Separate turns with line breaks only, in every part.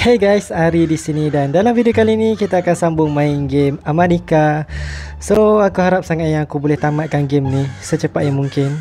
Hey guys, Ari di sini dan dalam video kali ini kita akan sambung main game Amanika. So, aku harap sangat yang aku boleh tamatkan game ni secepat yang mungkin.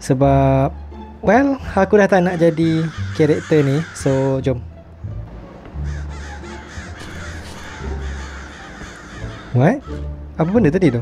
Sebab, well, aku dah tak nak jadi karakter ni. So, jom. What? Apa benda tadi tu?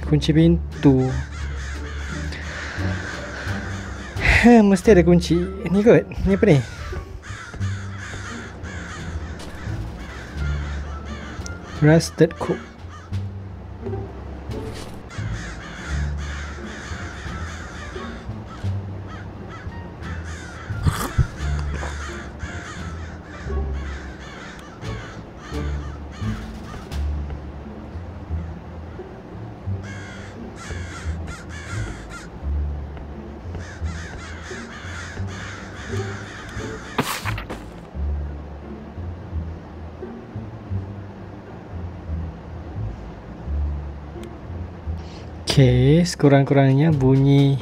Kunci pintu. Mesti ada kunci. Ni kot. Ni apa ni? Rusted cook. Okay, sekurang-kurangnya bunyi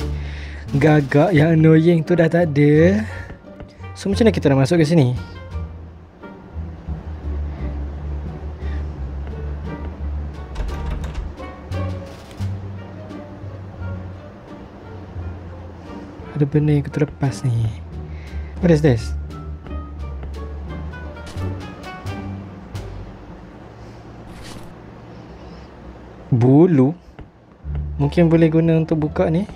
gagak yang annoying tu dah tak ada. So macam mana kita nak masuk ke sini? Ada benda yang aku terlepas ni. What is this? Bulu. Mungkin boleh guna untuk buka ni.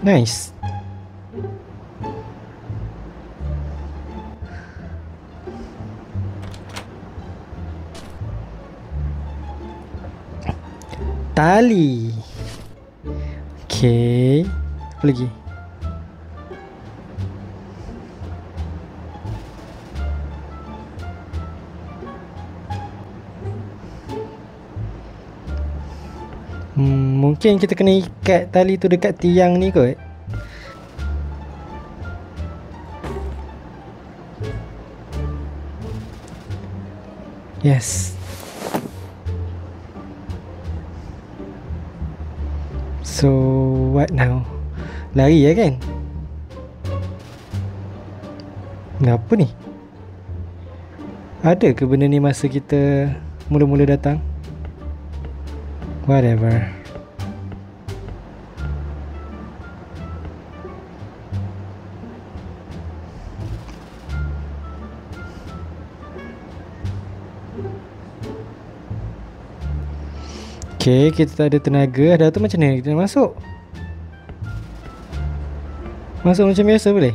Nice. Tali. Okay. Apa lagi? Mungkin kita kena ikat tali tu dekat tiang ni kot. Yes. So, what now? Lari ya kan? Ngapa ni? Ada ke benda ni masa kita mula-mula datang? Whatever. Okay, kita tak ada tenaga. Dah tu macam mana kita nak masuk? Masuk macam biasa boleh?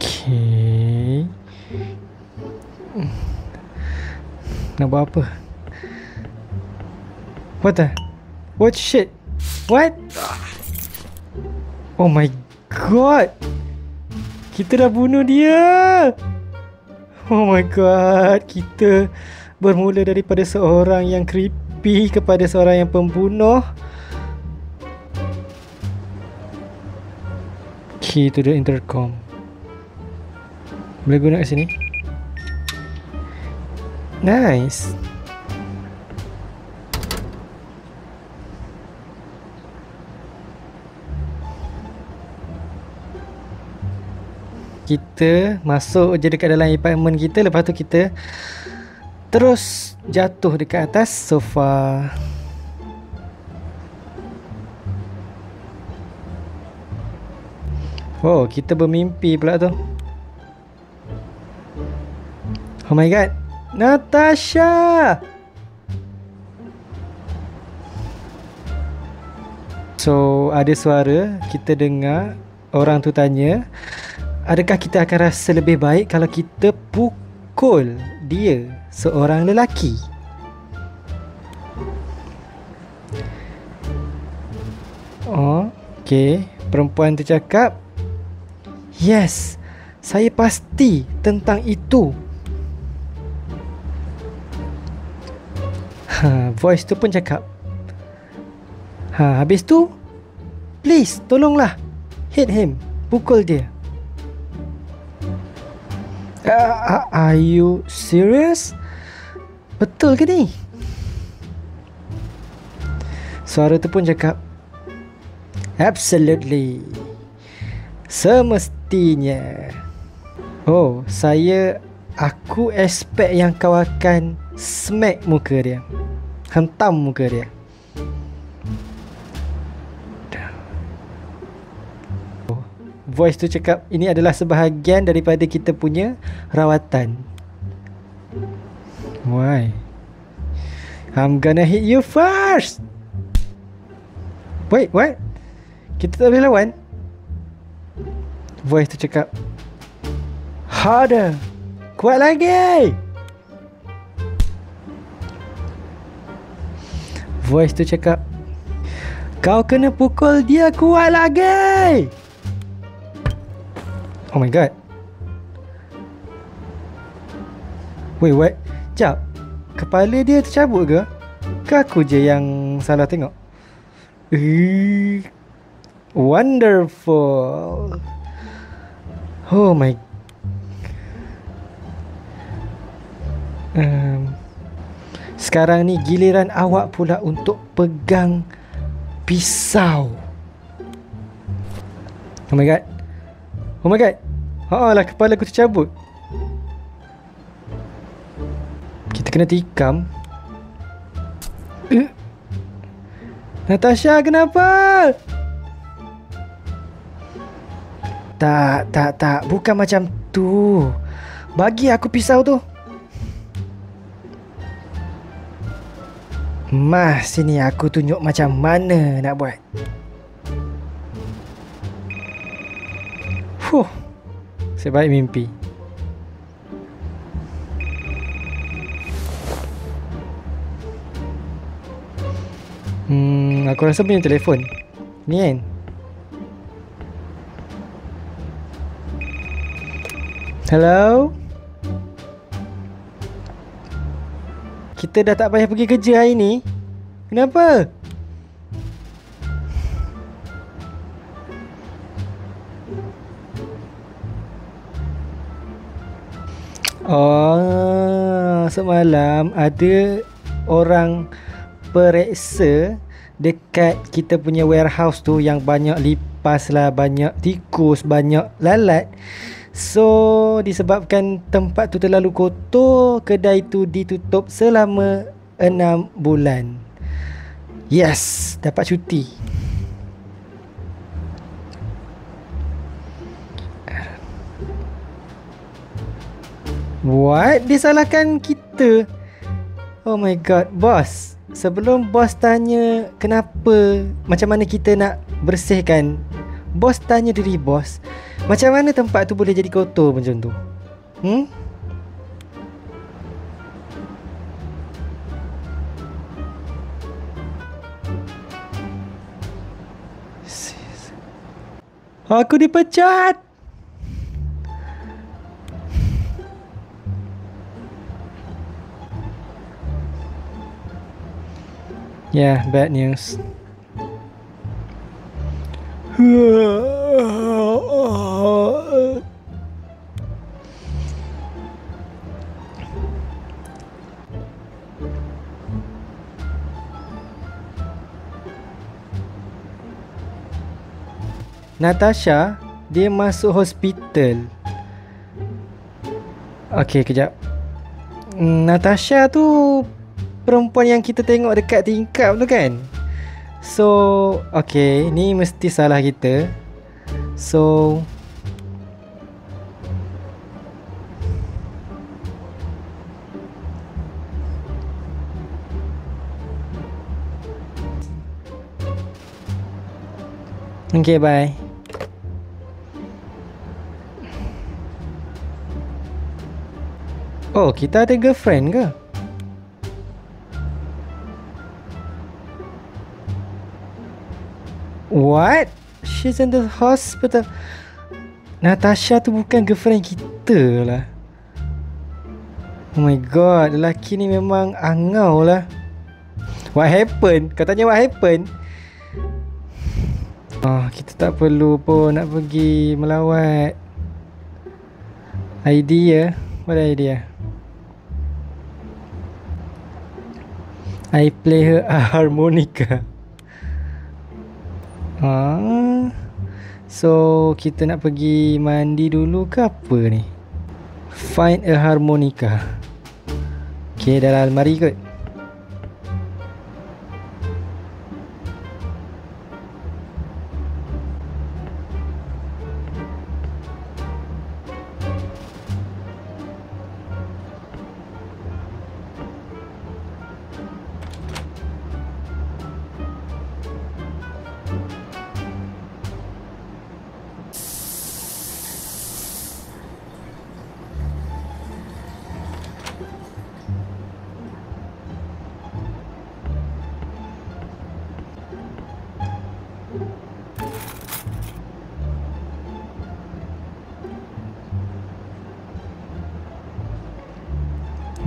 Okay. Nak buat apa? What the? What shit? What? Oh my god. Kita dah bunuh dia. Oh my god. Kita bermula daripada seorang yang creepy kepada seorang yang pembunuh. Key to the intercom. Boleh guna kat sini. Nice. Kita masuk je dekat dalam apartment kita. Lepas tu kita terus jatuh dekat atas sofa. Oh, kita bermimpi pula tu. Oh my god, Natasha! So ada suara kita dengar orang tu tanya, adakah kita akan rasa lebih baik kalau kita pukul dia, seorang lelaki? Oh, okey. Perempuan tu cakap, yes, saya pasti tentang itu. Voice tu pun cakap, habis tu, please, tolonglah, hit him, pukul dia. Are you serious? Betul ke ni? Suara tu pun cakap, absolutely, semestinya. Oh, aku expect yang kau akan smack muka dia, hentam muka dia. Voice tu cakap, ini adalah sebahagian daripada kita punya rawatan. Why? I'm gonna hit you first. Wait, what? Kita tak boleh lawan? Voice tu cakap, harder, kuat lagi. Voice tu cakap, kau kena pukul dia kuat lagi. Oh my god. Wait, what? Sekejap, kepala dia tercabut ke? Ke aku je yang salah tengok? Wonderful. Oh my. Sekarang ni giliran awak pula untuk pegang pisau. Oh my god. Oh my god. Lah, kepala aku tercabut. Kita kena tikam. Natasha, kenapa? Tak, bukan macam tu. Bagi aku pisau tu. Sini aku tunjuk macam mana nak buat. Sebaik mimpi. Aku rasa punya telefon ni kan. Hello? Kita dah tak payah pergi kerja hari ni. Kenapa? Semalam ada orang periksa dekat kita punya warehouse tu yang banyak lipas lah, banyak tikus, banyak lalat. So disebabkan tempat tu terlalu kotor, kedai tu ditutup selama 6 bulan. Yes, dapat cuti. What? Dia salahkan kita. Oh my god, bos. Sebelum bos tanya kenapa, macam mana kita nak bersihkan, bos tanya diri bos, macam mana tempat tu boleh jadi kotor macam tu? Aku dipecat. Yeah, bad news. Natasha, dia masuk hospital. Okay, kejap. Natasha tu perempuan yang kita tengok dekat tingkap tu kan? So, okay, ni mesti salah kita. So, Okay, bye. Oh, kita ada girlfriend ke? What? She's in the hospital. Natasha tu bukan girlfriend kita lah. Oh my god, lelaki ni memang angau lah. What happened? Kau tanya what happened? Kita tak perlu pun nak pergi melawat. Idea? What idea? I play her a harmonica. So kita nak pergi mandi dulu ke apa ni? Find a harmonica. Okay, dalam almari kot.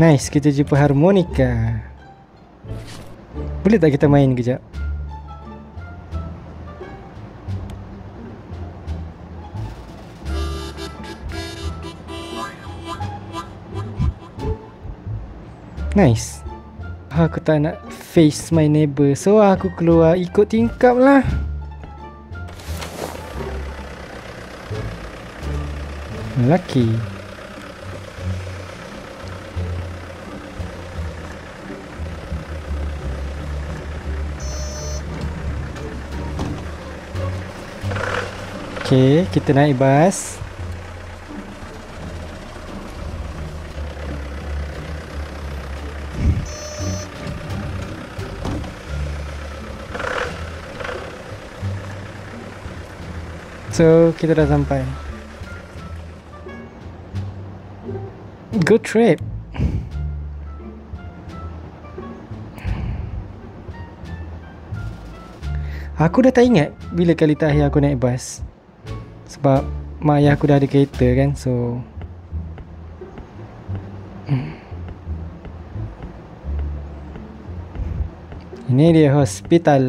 Nice, kita jumpa harmonika. Boleh tak kita main kejap? Nice. Aku tak nak face my neighbor, so aku keluar ikut tingkap lah. Lelaki. Okay, kita naik bas. So, kita dah sampai. Good trip. Aku dah tak ingat bila kali terakhir aku naik bas. Sebab mak ayah aku dah ada kereta kan, so ini dia hospital.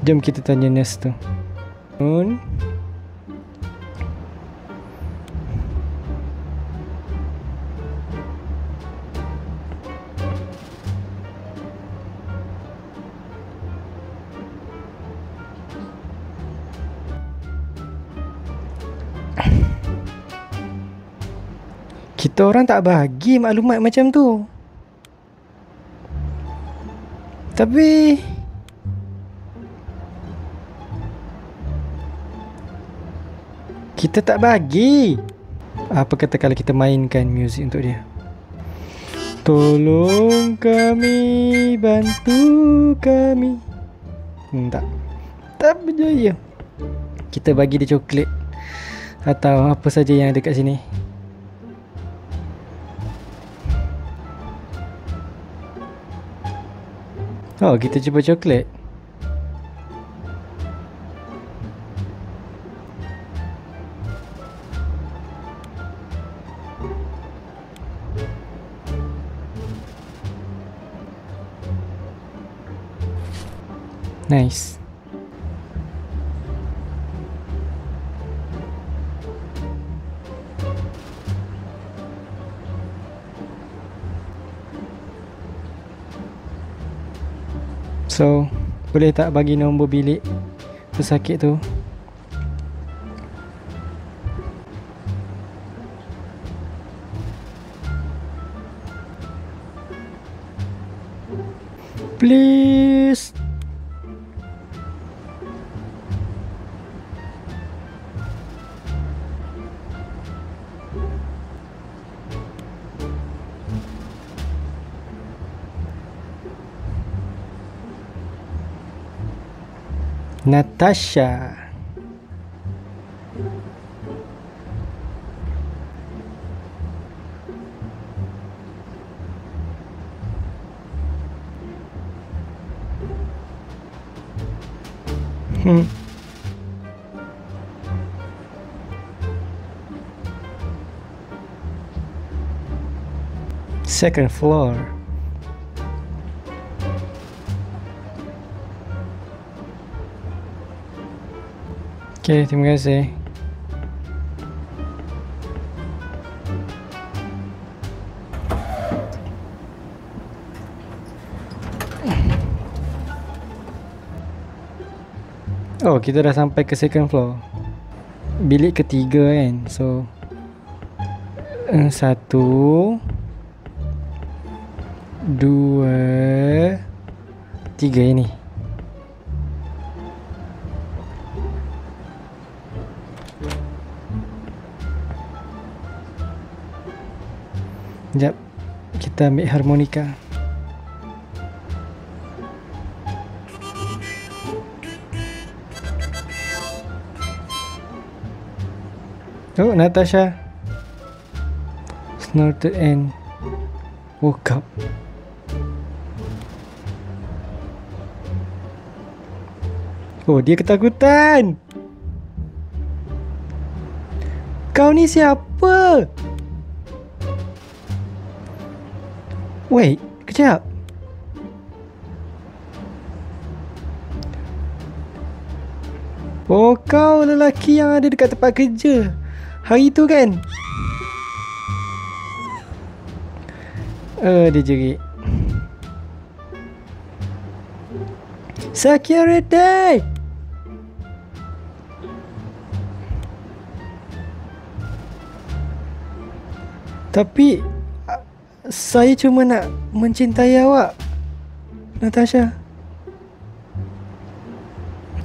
Jom kita tanya nurse tu. Kita orang tak bagi maklumat macam tu. Tapi kita tak bagi. Apa kata kalau kita mainkan muzik untuk dia? Tolong kami, bantu kami. Tak berjaya. Kita bagi dia coklat atau apa saja yang ada kat sini. Oh, kita cuba coklat. Nice. So, boleh tak bagi nombor bilik pesakit tu? Please. Natasha. Second floor. Okay, terima kasih. Oh, kita dah sampai ke second floor. Bilik ketiga kan. So satu, dua, tiga ini. Sekejap, kita ambil harmonika. Oh, Natasha snorted and woke up. Oh, dia ketakutan. Kau ni siapa? Wait, kejap. Oh, kau lelaki yang ada dekat tempat kerja hari tu kan? Dia jerit. Security! Tapi saya cuma nak mencintai awak, Natasha.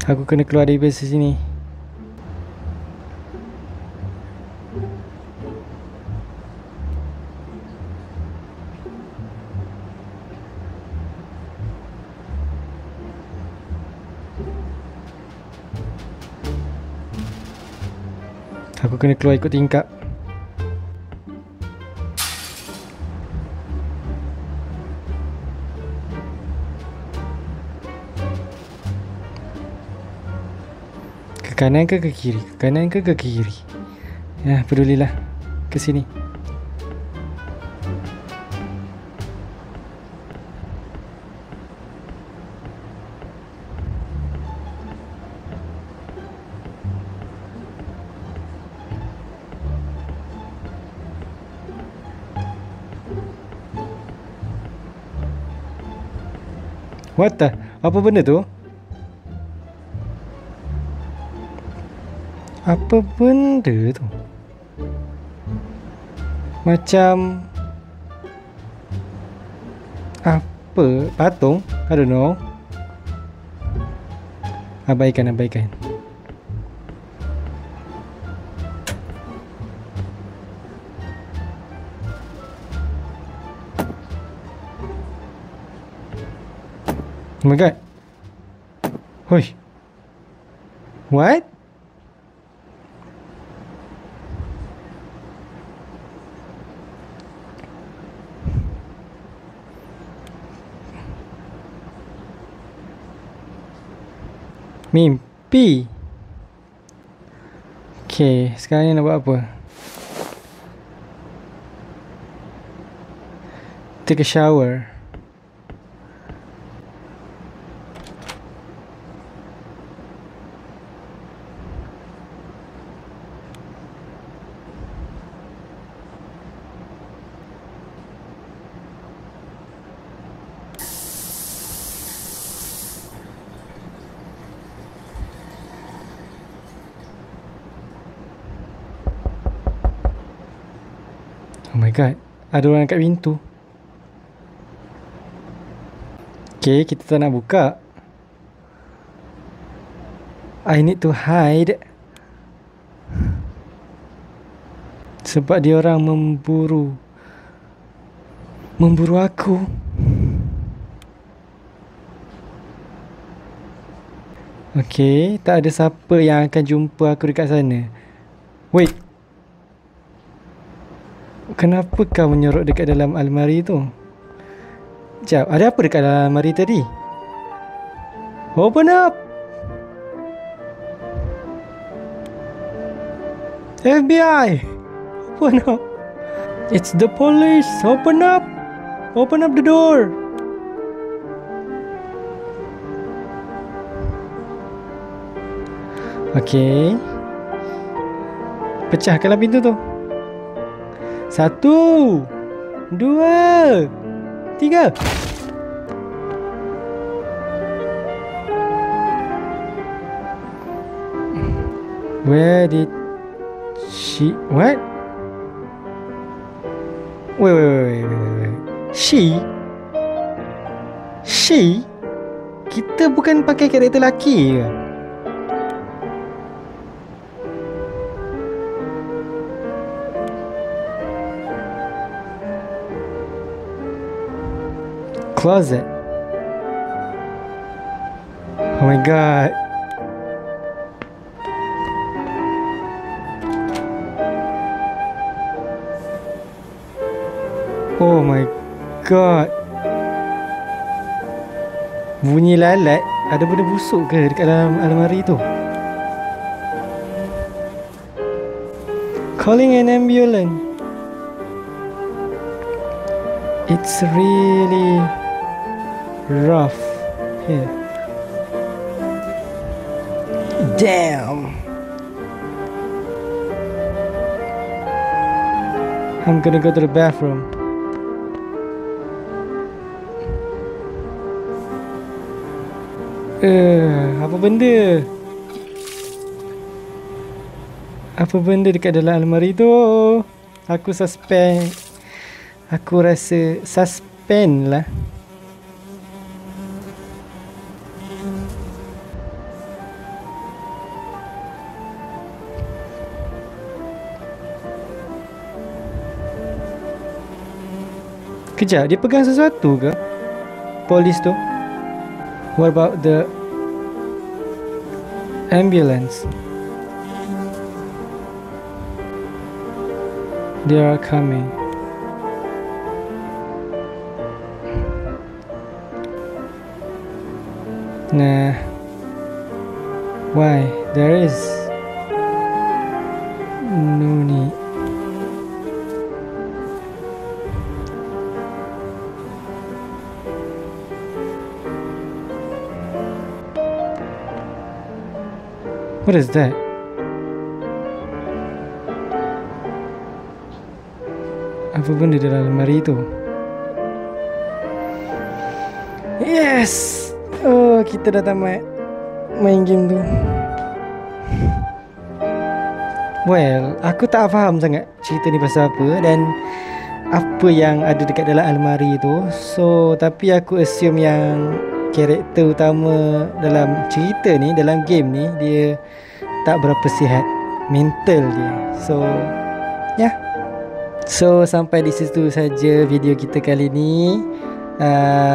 Aku kena keluar dari base sini. Aku kena keluar ikut tingkap. Ke kanan ke kiri? Ke kanan ke kiri? Ya, pedulilah. Ke sini. What the? Apa benda tu? Apa benda tu? Macam apa? Patung? I don't know. Abaikan. Oh my god. Hoi. What? Mimpi. Okay, sekarang ni nak buat apa? Take a shower. Oh my god, ada orang kat pintu. Okay, kita tak nak buka. I need to hide. Sebab dia orang memburu aku. Okay, tak ada siapa yang akan jumpa aku dekat sana. Wait. Kenapa kau menyorok dekat dalam almari tu? Sekejap, ada apa dekat dalam almari tadi? Open up! FBI! Open up! It's the police! Open up! Open up the door! Okay. Pecahkanlah pintu tu. 1 2 3. Where did she... What? Wait. She? Kita bukan pakai karakter lelaki ke? Closet. Oh my god. Oh my god. Bunyi lalat. Ada benda busuk ke dekat dalam almari tu? Calling an ambulance. It's really rough here. Damn. I'm gonna go to the bathroom. Apa benda? Apa benda dekat dalam almari tu? Aku suspend. Aku rasa suspend lah. Kejap, dia pegang sesuatu ke? Polis tu. What about the ambulance? They are coming. Nah. Why? There is no need. What is that? Apa benda dalam lemari itu? Yes! Oh, kita dah tamat main game tu. Well, aku tak faham sangat cerita ni pasal apa dan apa yang ada dekat dalam almari tu. So, tapi aku assume yang karakter utama dalam cerita ni, dalam game ni, dia tak berapa sihat mental dia. So, ya. So, sampai di situ saja video kita kali ni.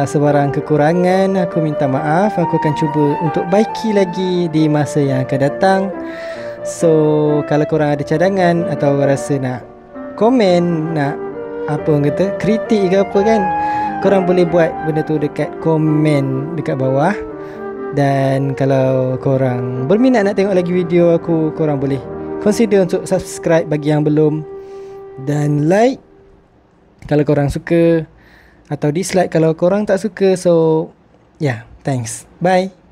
Sebarang kekurangan aku minta maaf. Aku akan cuba untuk baiki lagi di masa yang akan datang. So, kalau korang ada cadangan atau rasa nak komen, nak apa orang kata, kritik ke apa kan, korang boleh buat benda tu dekat komen dekat bawah. Dan kalau korang berminat nak tengok lagi video aku, korang boleh consider untuk subscribe bagi yang belum, dan like kalau korang suka, atau dislike kalau korang tak suka. So yeah, thanks, bye.